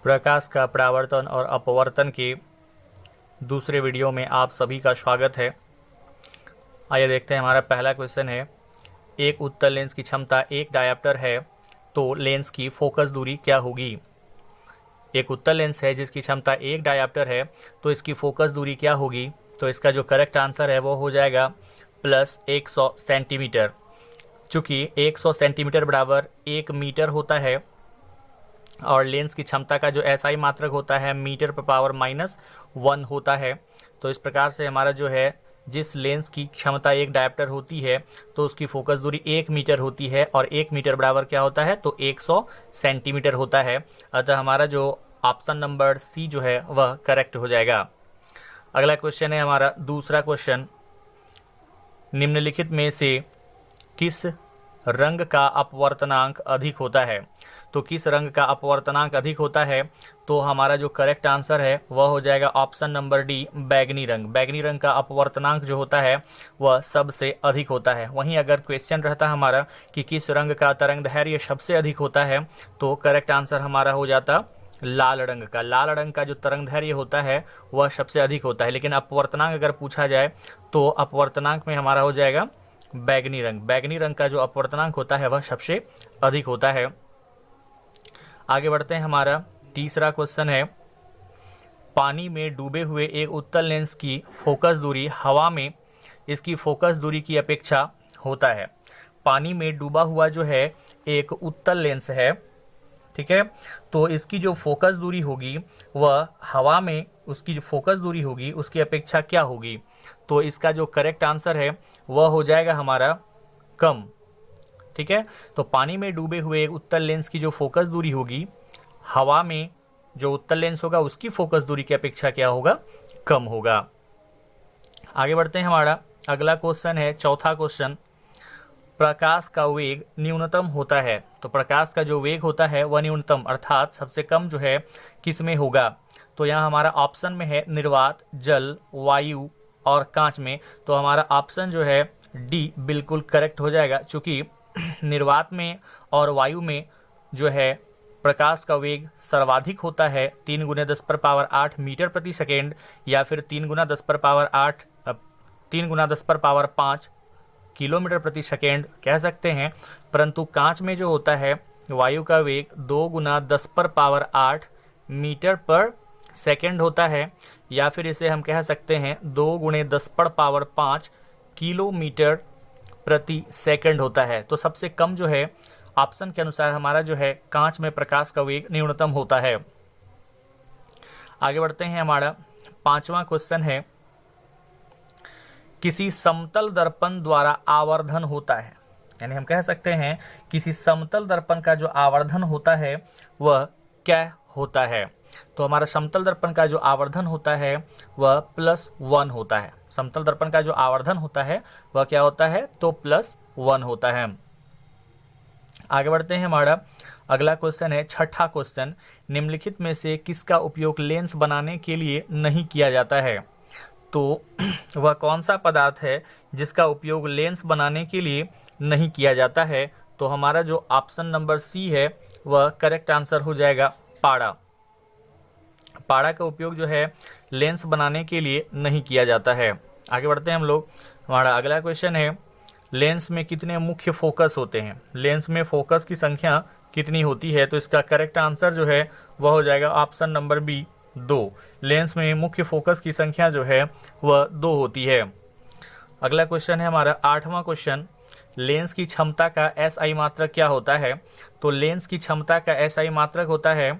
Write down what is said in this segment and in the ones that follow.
प्रकाश का परावर्तन और अपवर्तन के दूसरे वीडियो में आप सभी का स्वागत है। आइए देखते हैं, हमारा पहला क्वेश्चन है, एक उत्तल लेंस की क्षमता एक डायाप्टर है तो लेंस की फोकस दूरी क्या होगी। एक उत्तल लेंस है जिसकी क्षमता एक डायाप्टर है तो इसकी फोकस दूरी क्या होगी। तो इसका जो करेक्ट आंसर है वो हो जाएगा प्लस 100 सेंटीमीटर। चूँकि 100 सेंटीमीटर बराबर 1 मीटर होता है और लेंस की क्षमता का जो एसआई मात्रक होता है मीटर पर पावर -1 होता है। तो इस प्रकार से हमारा जो है, जिस लेंस की क्षमता एक डायप्टर होती है तो उसकी फोकस दूरी 1 मीटर होती है और 1 मीटर बराबर क्या होता है, तो 100 सेंटीमीटर होता है। अतः हमारा जो ऑप्शन नंबर सी जो है वह करेक्ट हो जाएगा। अगला क्वेश्चन है हमारा दूसरा क्वेश्चन, निम्नलिखित में से किस रंग का अपवर्तनांक अधिक होता है। तो किस रंग का अपवर्तनांक अधिक होता है, तो हमारा जो करेक्ट आंसर है वह हो जाएगा ऑप्शन नंबर डी, बैगनी रंग। बैगनी रंग का अपवर्तनांक जो होता है वह सबसे अधिक होता है। वहीं अगर क्वेश्चन रहता हमारा कि किस रंग का तरंगदैर्घ्य सबसे अधिक होता है, तो करेक्ट आंसर हमारा हो जाता लाल रंग का। लाल रंग का जो तरंगदैर्घ्य होता है वह सबसे अधिक होता है। लेकिन अपवर्तनांक अगर पूछा जाए तो अपवर्तनांक में हमारा हो जाएगा बैगनी रंग। बैगनी रंग का जो अपवर्तनांक होता है वह सबसे अधिक होता है। आगे बढ़ते हैं, हमारा तीसरा क्वेश्चन है, पानी में डूबे हुए एक उत्तल लेंस की फोकस दूरी हवा में इसकी फोकस दूरी की अपेक्षा होता है। पानी में डूबा हुआ जो है एक उत्तल लेंस है, ठीक है, तो इसकी जो फोकस दूरी होगी वह हवा में उसकी जो फोकस दूरी होगी उसकी अपेक्षा क्या होगी। तो इसका जो करेक्ट आंसर है वह हो जाएगा हमारा कम, ठीक है। तो पानी में डूबे हुए एक उत्तल लेंस की जो फोकस दूरी होगी हवा में जो उत्तल लेंस होगा उसकी फोकस दूरी की अपेक्षा क्या होगा, कम होगा। आगे बढ़ते हैं, हमारा अगला क्वेश्चन है, चौथा क्वेश्चन, प्रकाश का वेग न्यूनतम होता है। तो प्रकाश का जो वेग होता है वह न्यूनतम अर्थात सबसे कम जो है किस में होगा। तो यहाँ हमारा ऑप्शन में है निर्वात, जल, वायु और कांच में। तो हमारा ऑप्शन जो है डी बिल्कुल करेक्ट हो जाएगा। चूँकि निर्वात में और वायु में जो है प्रकाश का वेग सर्वाधिक होता है 3 × 10⁸ मीटर प्रति सेकेंड या फिर 3 × 10⁵ किलोमीटर प्रति सेकेंड कह सकते हैं। परंतु कांच में जो होता है वायु का वेग 2 × 10⁸ मीटर पर सेकेंड होता है या फिर इसे हम कह सकते हैं 2 × 10⁵ किलोमीटर प्रति सेकंड होता है। तो सबसे कम जो है ऑप्शन के अनुसार हमारा जो है कांच में प्रकाश का वेग न्यूनतम होता है। आगे बढ़ते हैं, हमारा पांचवा क्वेश्चन है, किसी समतल दर्पण द्वारा आवर्धन होता है, यानी हम कह सकते हैं किसी समतल दर्पण का जो आवर्धन होता है वह क्या होता है। तो हमारा समतल दर्पण का जो आवर्धन होता है वह +1 होता है। समतल दर्पण का जो आवर्धन होता है वह क्या होता है, तो +1 होता है। आगे बढ़ते हैं, हमारा अगला क्वेश्चन है, छठा क्वेश्चन, निम्नलिखित में से किसका उपयोग लेंस बनाने के लिए नहीं किया जाता है। तो वह कौन सा पदार्थ है जिसका उपयोग लेंस बनाने के लिए नहीं किया जाता है। तो हमारा जो ऑप्शन नंबर सी है वह करेक्ट आंसर हो जाएगा पाड़ा। पाड़ा का उपयोग जो है लेंस बनाने के लिए नहीं किया जाता है। आगे बढ़ते हैं हम लोग, हमारा अगला क्वेश्चन है, लेंस में कितने मुख्य फोकस होते हैं। लेंस में फोकस की संख्या कितनी होती है। तो इसका करेक्ट आंसर जो है वह हो जाएगा ऑप्शन नंबर बी, 2। लेंस में मुख्य फोकस की संख्या जो है वह 2 होती है। अगला क्वेश्चन है हमारा आठवां क्वेश्चन, लेंस की क्षमता का एसआई मात्रक क्या होता है। तो लेंस की क्षमता का एसआई मात्रक होता है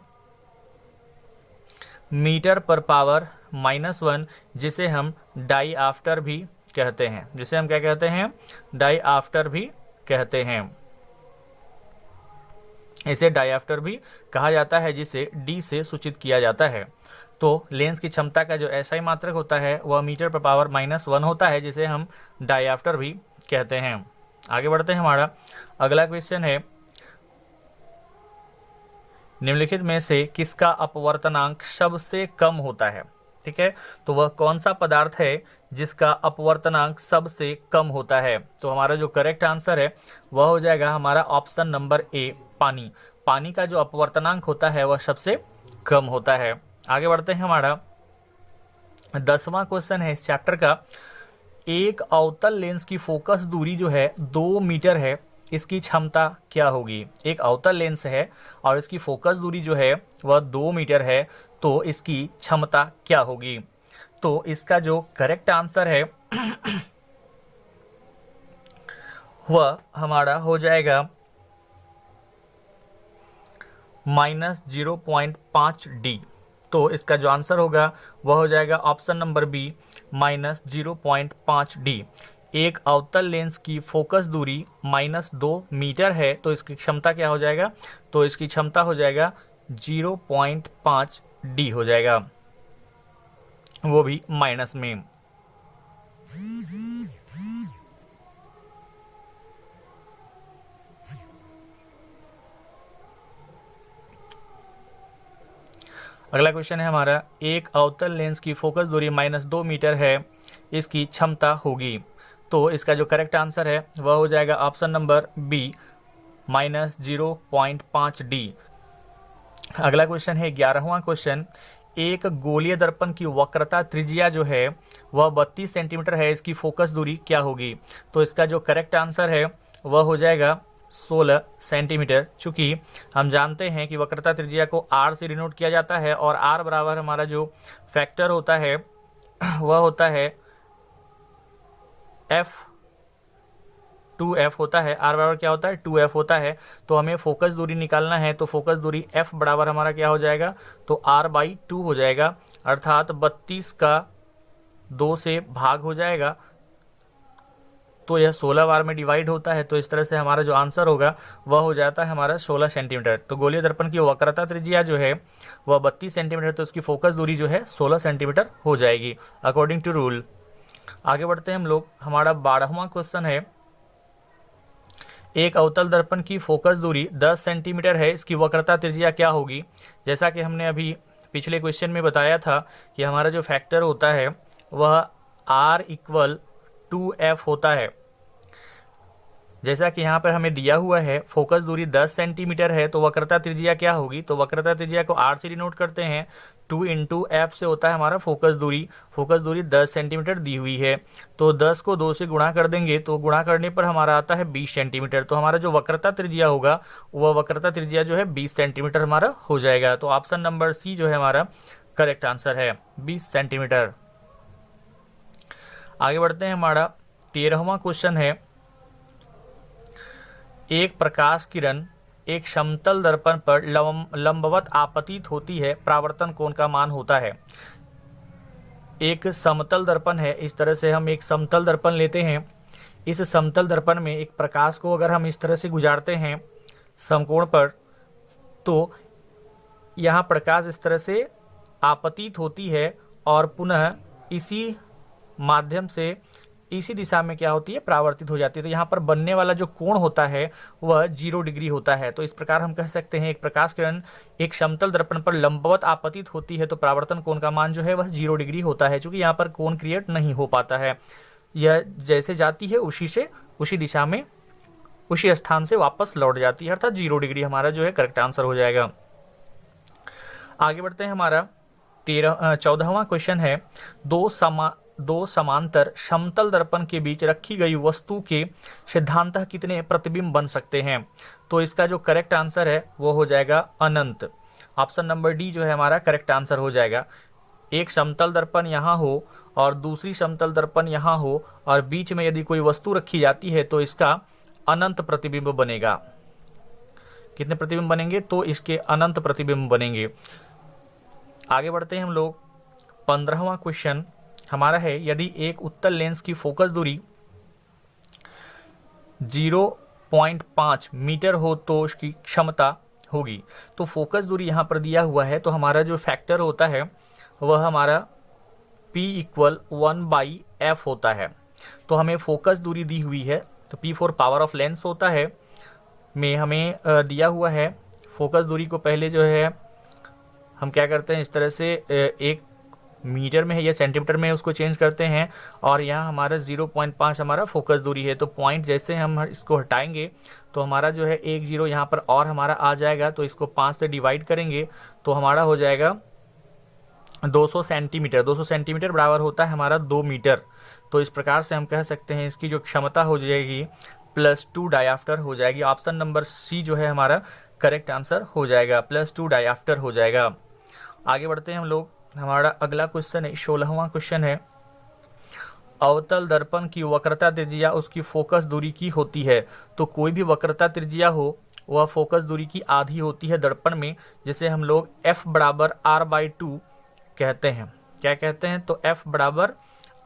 मीटर पर पावर -1, जिसे हम डाईऑप्टर भी कहते हैं। जिसे हम क्या कहते हैं, डाईऑप्टर भी कहते हैं। इसे डाईऑप्टर भी कहा जाता है, जिसे डी से सूचित किया जाता है। तो लेंस की क्षमता का जो एसआई मात्रक होता है वह मीटर पर पावर -1 होता है, जिसे हम डाईऑप्टर भी कहते हैं। आगे बढ़ते हैं, हमारा अगला क्वेश्चन है, निम्नलिखित में से किसका अपवर्तनांक सबसे कम होता है। ठीक है, तो वह कौन सा पदार्थ है जिसका अपवर्तनांक सबसे कम होता है। तो हमारा जो करेक्ट आंसर है वह हो जाएगा हमारा ऑप्शन नंबर ए, पानी। पानी का जो अपवर्तनांक होता है वह सबसे कम होता है। आगे बढ़ते हैं, हमारा 10वां क्वेश्चन है इस चैप्टर का। एक अवतल लेंस की फोकस दूरी जो है 2 मीटर है, इसकी क्षमता क्या होगी। एक अवतल लेंस है और इसकी फोकस दूरी जो है वह 2 मीटर है, तो इसकी क्षमता क्या होगी। तो इसका जो करेक्ट आंसर है वह हमारा हो जाएगा -0.5D। तो इसका जो आंसर होगा वह हो जाएगा ऑप्शन नंबर बी, -0.5D। एक अवतल लेंस की फोकस दूरी -2 मीटर है, तो इसकी क्षमता क्या हो जाएगा, तो इसकी क्षमता हो जाएगा 0.5D हो जाएगा, वो भी माइनस में। अगला क्वेश्चन है हमारा, एक अवतल लेंस की फोकस दूरी -2 मीटर है, इसकी क्षमता होगी। तो इसका जो करेक्ट आंसर है वह हो जाएगा ऑप्शन नंबर बी, -0.5D। अगला क्वेश्चन है 11वां क्वेश्चन। एक गोलीय दर्पण की वक्रता त्रिज्या जो है वह 32 सेंटीमीटर है, इसकी फोकस दूरी क्या होगी। तो इसका जो करेक्ट आंसर है वह हो जाएगा 16 सेंटीमीटर। चूंकि हम जानते हैं कि वक्रता त्रिज्या को r से डिनोट किया जाता है और r बराबर हमारा जो फैक्टर होता है वह होता है f/2f होता है। r बराबर क्या होता है, 2f होता है। तो हमें फोकस दूरी निकालना है, तो फोकस दूरी f बराबर हमारा क्या हो जाएगा, तो r/2 हो जाएगा, अर्थात 32 का 2 से भाग हो जाएगा, तो यह 16 बार में डिवाइड होता है। तो इस तरह से हमारा जो आंसर होगा वह हो जाता है हमारा 16 सेंटीमीटर। तो गोलीय दर्पण की वक्रता त्रिज्या जो है वह 32 सेंटीमीटर, तो उसकी फोकस दूरी जो है 16 सेंटीमीटर हो जाएगी अकॉर्डिंग टू रूल। आगे बढ़ते हैं हम लोग, हमारा 12वां क्वेश्चन है। एक अवतल दर्पण की फोकस दूरी 10 सेंटीमीटर है, इसकी वक्रता त्रिज्या क्या होगी। जैसा कि हमने अभी पिछले क्वेश्चन में बताया था कि हमारा जो फैक्टर होता है वह r=2f होता है। जैसा कि यहाँ पर हमें दिया हुआ है फोकस दूरी 10 सेंटीमीटर है, तो वक्रता त्रिज्या क्या होगी। तो वक्रता त्रिज्या को r से डिनोट करते हैं, 2 × f से होता है हमारा फोकस दूरी। फोकस दूरी 10 सेंटीमीटर दी हुई है, तो 10 को 2 से गुणा कर देंगे, तो गुणा करने पर हमारा आता है 20 सेंटीमीटर। तो हमारा जो वक्रता त्रिज्या होगा वह वक्रता त्रिज्या जो है 20 सेंटीमीटर हमारा हो जाएगा। तो ऑप्शन नंबर सी जो है हमारा करेक्ट आंसर है, 20 सेंटीमीटर। आगे बढ़ते हैं, हमारा 13वां क्वेश्चन है। एक प्रकाश किरण एक समतल दर्पण पर लंबवत आपतित होती है, परावर्तन कोण का मान होता है। एक समतल दर्पण है, इस तरह से हम एक समतल दर्पण लेते हैं। इस समतल दर्पण में एक प्रकाश को अगर हम इस तरह से गुजारते हैं समकोण पर, तो यहाँ प्रकाश इस तरह से आपतित होती है और पुनः इसी माध्यम से इसी दिशा में क्या होती है, परावर्तित हो जाती है। तो यहाँ पर बनने वाला जो कोण होता है वह 0 डिग्री होता है। तो इस प्रकार हम कह सकते हैं एक प्रकाश किरण एक समतल दर्पण पर लंबवत आपतित होती है, तो परावर्तन कोण का मान जो है वह 0 डिग्री होता है। क्योंकि यहाँ पर कोण क्रिएट नहीं हो पाता है, यह जैसे जाती है उसी दिशा में उसी स्थान से वापस लौट जाती है, अर्थात 0 डिग्री हमारा जो है करेक्ट आंसर हो जाएगा। आगे बढ़ते हैं, हमारा 14वां क्वेश्चन है। दो समांतर समतल दर्पण के बीच रखी गई वस्तु के सिद्धांतः कितने प्रतिबिंब बन सकते हैं। तो इसका जो करेक्ट आंसर है वो हो जाएगा अनंत। ऑप्शन नंबर डी जो है हमारा करेक्ट आंसर हो जाएगा। एक समतल दर्पण यहाँ हो और दूसरी समतल दर्पण यहाँ हो और बीच में यदि कोई वस्तु रखी जाती है तो इसका अनंत प्रतिबिंब बनेगा। कितने प्रतिबिंब बनेंगे, तो इसके अनंत प्रतिबिंब बनेंगे। आगे बढ़ते हैं हम लोग, 15वां क्वेश्चन हमारा है। यदि एक उत्तल लेंस की फोकस दूरी 0.5 मीटर हो तो उसकी क्षमता होगी। तो फोकस दूरी यहाँ पर दिया हुआ है, तो हमारा जो फैक्टर होता है वह हमारा P=1/f होता है। तो हमें फोकस दूरी दी हुई है, तो P for power of lens होता है में हमें दिया हुआ है। फोकस दूरी को पहले जो है हम क्या करते हैं, इस तरह से 1 मीटर में है या सेंटीमीटर में उसको चेंज करते हैं, और यहाँ हमारा 0.5 हमारा फोकस दूरी है। तो पॉइंट जैसे हम इसको हटाएंगे तो हमारा जो है 1 0 यहाँ पर और हमारा आ जाएगा, तो इसको 5 से डिवाइड करेंगे तो हमारा हो जाएगा 200 सेंटीमीटर। 200 सेंटीमीटर बराबर होता है हमारा 2 मीटर। तो इस प्रकार से हम कह सकते हैं इसकी जो क्षमता हो जाएगी +2 डायाफ्टर हो जाएगी। ऑप्शन नंबर सी जो है हमारा करेक्ट आंसर हो जाएगा, +2 डायाफ्टर हो जाएगा। आगे बढ़ते हैं हम लोग। हमारा अगला क्वेश्चन है, 16वां क्वेश्चन है, अवतल दर्पण की वक्रता त्रिज्या उसकी फोकस दूरी की होती है। तो कोई भी वक्रता त्रिज्या हो वह फोकस दूरी की आधी होती है दर्पण में, जिसे हम लोग f बराबर r/2 कहते हैं। क्या कहते हैं? तो f बराबर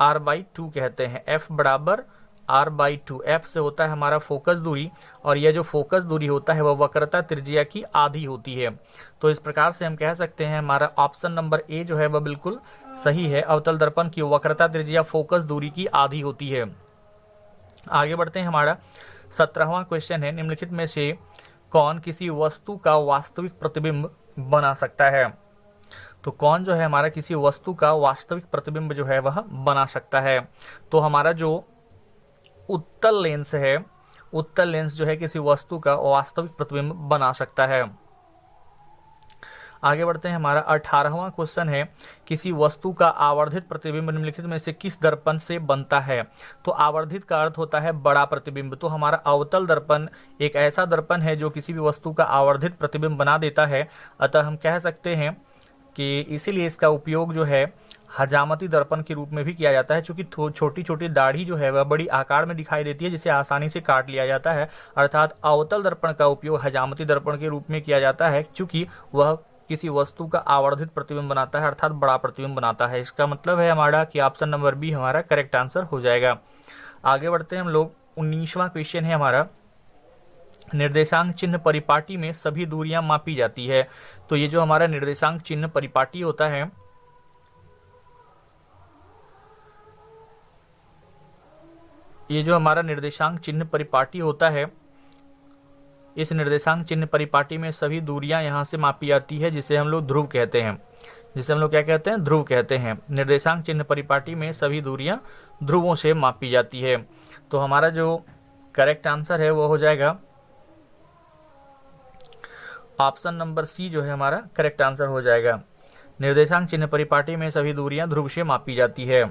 r/2 कहते हैं। f बराबर r/2, f से होता है हमारा फोकस दूरी, और यह जो फोकस दूरी होता है वह वक्रता त्रिज्या की आधी होती है। तो इस प्रकार से हम कह सकते हैं हमारा ऑप्शन नंबर ए जो है वह बिल्कुल सही है। अवतल दर्पण की वक्रता त्रिज्या फोकस दूरी की आधी होती है। आगे बढ़ते हैं। हमारा 17वां क्वेश्चन है, निम्नलिखित में से कौन किसी वस्तु का वास्तविक प्रतिबिंब बना सकता है? तो कौन जो है हमारा किसी वस्तु का वास्तविक प्रतिबिंब जो है वह बना सकता है? तो हमारा जो उत्तल लेंस है, उत्तल लेंस जो है किसी वस्तु का वास्तविक प्रतिबिंब बना सकता है। आगे बढ़ते हैं। हमारा 18वां क्वेश्चन है, किसी वस्तु का आवर्धित प्रतिबिंब निम्नलिखित में से किस दर्पण से बनता है? तो आवर्धित का अर्थ होता है बड़ा प्रतिबिंब। तो हमारा अवतल दर्पण एक ऐसा दर्पण है जो किसी भी वस्तु का आवर्धित प्रतिबिंब बना देता है। अतः हम कह सकते हैं कि इसीलिए इसका उपयोग जो है हजामती दर्पण के रूप में भी किया जाता है, क्योंकि छोटी छोटी दाढ़ी जो है वह बड़ी आकार में दिखाई देती है, जिसे आसानी से काट लिया जाता है। अर्थात अवतल दर्पण का उपयोग हजामती दर्पण के रूप में किया जाता है, क्योंकि वह किसी वस्तु का आवर्धित प्रतिबिंब बनाता है, अर्थात बड़ा प्रतिबिंब बनाता है। इसका मतलब है हमारा कि ऑप्शन नंबर बी हमारा करेक्ट आंसर हो जाएगा। आगे बढ़ते हैं हम लोग। 19वां क्वेश्चन है हमारा, निर्देशांक चिन्ह परिपाटी में सभी दूरियां मापी जाती है। तो ये जो हमारा निर्देशांक चिन्ह परिपाटी होता है, ये जो हमारा निर्देशांक चिन्ह परिपाटी होता है, इस निर्देशांक चिन्ह परिपाटी में सभी दूरियां यहाँ से मापी जाती है, जिसे हम लोग ध्रुव कहते हैं। जिसे हम लोग क्या कहते हैं? ध्रुव कहते हैं। निर्देशांक चिन्ह परिपाटी में सभी दूरियां ध्रुवों से मापी जाती है। तो हमारा जो करेक्ट आंसर है वो हो जाएगा ऑप्शन नंबर सी जो है हमारा करेक्ट आंसर हो जाएगा। निर्देशांक चिन्ह परिपाटी में सभी दूरियां ध्रुव से मापी जाती है।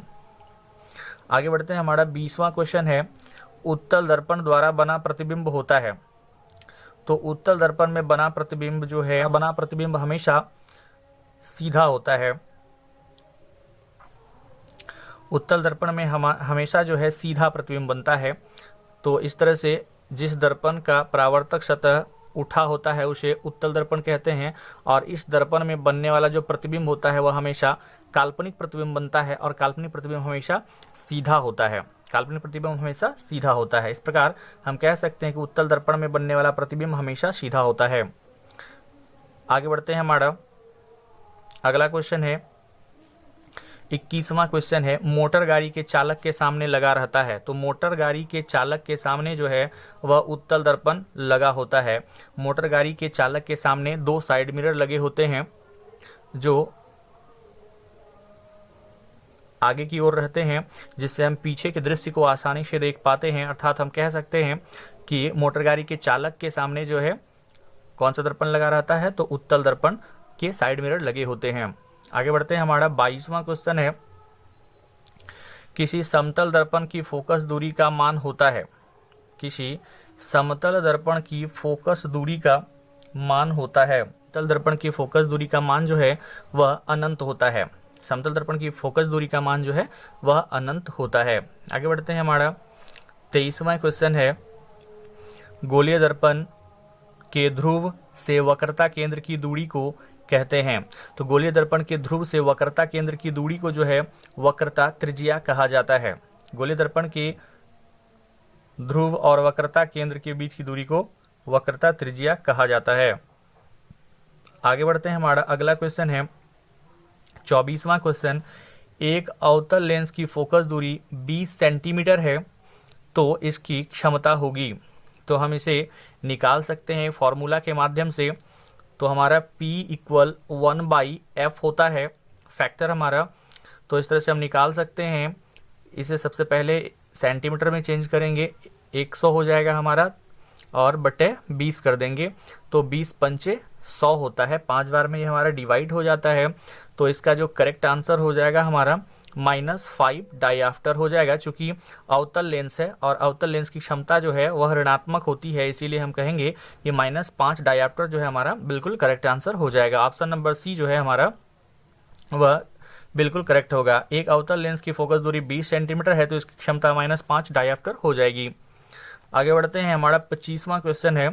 आगे बढ़ते हैं। हमारा 20वां क्वेश्चन है, उत्तल दर्पण द्वारा बना प्रतिबिंब होता है। तो उत्तल दर्पण में बना प्रतिबिंब जो है, बना प्रतिबिंब हमेशा सीधा होता है। उत्तल दर्पण में हमेशा जो है सीधा प्रतिबिंब बनता है। तो इस तरह से जिस दर्पण का परावर्तक सतह उठा होता है उसे उत्तल दर्पण कहते हैं, और इस दर्पण में बनने वाला जो प्रतिबिंब होता है वह हमेशा काल्पनिक प्रतिबिंब बनता है, और काल्पनिक प्रतिबिंब हमेशा सीधा होता है। काल्पनिक प्रतिबिंब हमेशा सीधा होता है। इस प्रकार हम कह सकते हैं कि उत्तल दर्पण में बनने वाला प्रतिबिंब हमेशा सीधा होता है। आगे बढ़ते हैं। हमारा अगला क्वेश्चन है, 21वां क्वेश्चन है, मोटर गाड़ी के चालक के सामने लगा रहता है। तो मोटर गाड़ी के चालक के सामने जो है वह उत्तल दर्पण लगा होता है। मोटर गाड़ी के चालक के सामने 2 साइड मिरर लगे होते हैं जो आगे की ओर रहते हैं, जिससे हम पीछे के दृश्य को आसानी से देख पाते हैं। अर्थात हम कह सकते हैं कि मोटर गाड़ी के चालक के सामने जो है कौन सा दर्पण लगा रहता है? तो उत्तल दर्पण के साइड मिरर लगे होते हैं। आगे बढ़ते हैं। हमारा 22वां क्वेश्चन है, किसी समतल दर्पण की फोकस दूरी का मान होता है। किसी समतल दर्पण की फोकस दूरी का मान होता है। समतल दर्पण की फोकस दूरी का मान जो है वह अनंत होता है। समतल दर्पण की फोकस दूरी का मान जो है वह अनंत होता है। आगे बढ़ते हैं। हमारा 23वां क्वेश्चन है, गोलीय दर्पण के ध्रुव से वक्रता केंद्र की दूरी को कहते हैं। तो गोलीय दर्पण के ध्रुव से वक्रता केंद्र की दूरी को जो है वक्रता त्रिज्या कहा जाता है। गोलीय दर्पण के ध्रुव और वक्रता केंद्र के बीच की दूरी को वक्रता त्रिज्या कहा जाता है। आगे बढ़ते हैं। हमारा अगला क्वेश्चन है 24वां क्वेश्चन, एक अवतल लेंस की फोकस दूरी 20 सेंटीमीटर है तो इसकी क्षमता होगी। तो हम इसे निकाल सकते हैं फॉर्मूला के माध्यम से। तो हमारा P = 1/f होता है। फैक्टर हमारा तो इस तरह से हम निकाल सकते हैं। इसे सबसे पहले सेंटीमीटर में चेंज करेंगे, 100 हो जाएगा हमारा, और बटे 20 कर देंगे तो 20 पंचे 100 होता है। 5 बार में ये हमारा डिवाइड हो जाता है। तो इसका जो करेक्ट आंसर हो जाएगा हमारा -5 डायआफ्टर हो जाएगा। चूंकि अवतल लेंस है और अवतल लेंस की क्षमता जो है वह ऋणात्मक होती है, इसीलिए हम कहेंगे कि -5 डायआफ्टर जो है हमारा बिल्कुल करेक्ट आंसर हो जाएगा। ऑप्शन नंबर सी जो है हमारा वह बिल्कुल करेक्ट होगा। एक अवतल लेंस की फोकस दूरी 20 सेंटीमीटर है तो इसकी क्षमता -5 डायआफ्टर हो जाएगी। आगे बढ़ते हैं। हमारा 25वां क्वेश्चन है,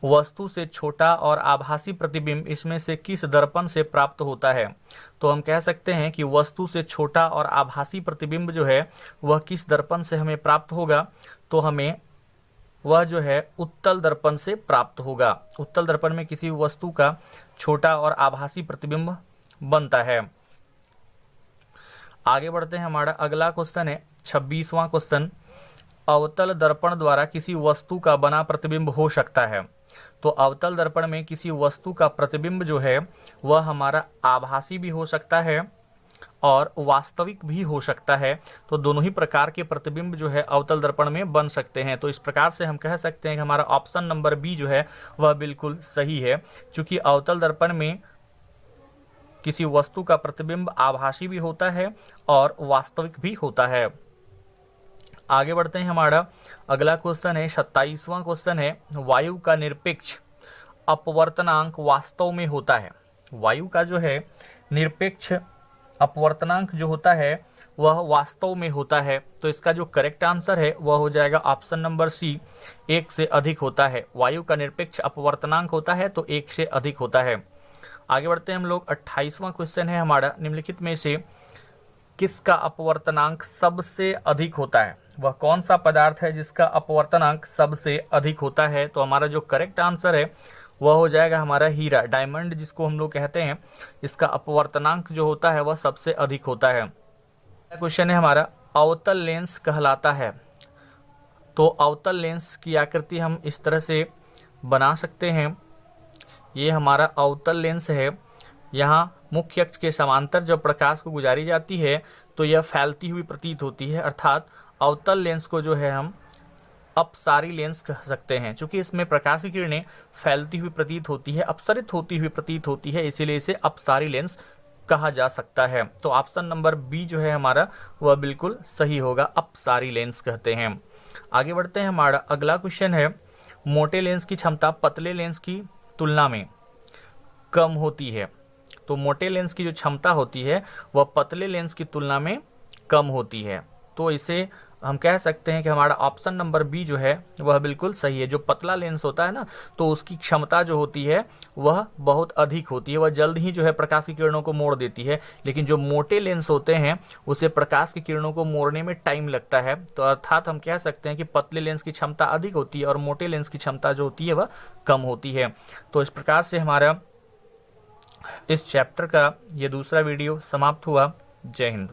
वस्तु से छोटा और आभासी प्रतिबिंब इसमें से किस दर्पण से प्राप्त होता है? तो हम कह सकते हैं कि वस्तु से छोटा और आभासी प्रतिबिंब जो है वह किस दर्पण से हमें प्राप्त होगा? तो हमें वह जो है उत्तल दर्पण से प्राप्त होगा। उत्तल दर्पण में किसी वस्तु का छोटा और आभासी प्रतिबिंब बनता है। आगे बढ़ते हैं। हमारा अगला क्वेश्चन है 26वां क्वेश्चन, अवतल दर्पण द्वारा किसी वस्तु का बना प्रतिबिंब हो सकता है? तो अवतल दर्पण में किसी वस्तु का प्रतिबिंब जो है वह हमारा आभासी भी हो सकता है और वास्तविक भी हो सकता है। तो दोनों ही प्रकार के प्रतिबिंब जो है अवतल दर्पण में बन सकते हैं। तो इस प्रकार से हम कह सकते हैं कि हमारा ऑप्शन नंबर बी जो है वह बिल्कुल सही है, क्योंकि अवतल दर्पण में किसी वस्तु का प्रतिबिंब आभासी भी होता है और वास्तविक भी होता है। आगे बढ़ते हैं। हमारा अगला क्वेश्चन है 27वां क्वेश्चन है, वायु का निरपेक्ष अपवर्तनांक वास्तव में होता है? वायु का जो है निरपेक्ष अपवर्तनांक जो होता है वह वास्तव में होता है। तो इसका जो करेक्ट आंसर है वह हो जाएगा ऑप्शन नंबर सी, 1 से अधिक होता है। वायु का निरपेक्ष अपवर्तनांक होता है तो 1 से अधिक होता है। आगे बढ़ते हैं हम लोग। 28वां क्वेश्चन है हमारा, निम्नलिखित में से किसका अपवर्तनांक सबसे अधिक होता है? वह कौन सा पदार्थ है जिसका अपवर्तनांक सबसे अधिक होता है? तो हमारा जो करेक्ट आंसर है वह हो जाएगा हमारा हीरा, डायमंड जिसको हम लोग कहते हैं। इसका अपवर्तनांक जो होता है वह सबसे अधिक होता है। क्वेश्चन है हमारा, अवतल लेंस कहलाता है? तो अवतल लेंस की आकृति हम इस तरह से बना सकते हैं। ये हमारा अवतल लेंस है। यहाँ मुख्य अक्ष के समांतर जब प्रकाश को गुजारी जाती है तो यह फैलती हुई प्रतीत होती है, अर्थात अवतल लेंस को जो है हम अपसारी लेंस कह सकते हैं। चूंकि इसमें प्रकाश की किरणें फैलती हुई प्रतीत होती है, अपसरित होती हुई प्रतीत होती है, इसीलिए इसे अपसारी लेंस कहा जा सकता है। तो ऑप्शन नंबर बी जो है हमारा वह बिल्कुल सही होगा, अपसारी लेंस कहते हैं। आगे बढ़ते हैं। हमारा अगला क्वेश्चन है, मोटे लेंस की क्षमता पतले लेंस की तुलना में कम होती है? तो मोटे लेंस की जो क्षमता होती है वह पतले लेंस की तुलना में कम होती है। तो इसे हम कह सकते हैं कि हमारा ऑप्शन नंबर बी जो है वह बिल्कुल सही है। जो पतला लेंस होता है ना, तो उसकी क्षमता जो होती है वह बहुत अधिक होती है, वह जल्द ही जो है प्रकाश की किरणों को मोड़ देती है। लेकिन जो मोटे लेंस होते हैं उसे प्रकाश की किरणों को मोड़ने में टाइम लगता है। तो अर्थात हम कह सकते हैं कि पतले लेंस की क्षमता अधिक होती है और मोटे लेंस की क्षमता जो होती है वह कम होती है। तो इस प्रकार से हमारा इस चैप्टर का ये दूसरा वीडियो समाप्त हुआ। जय हिंद।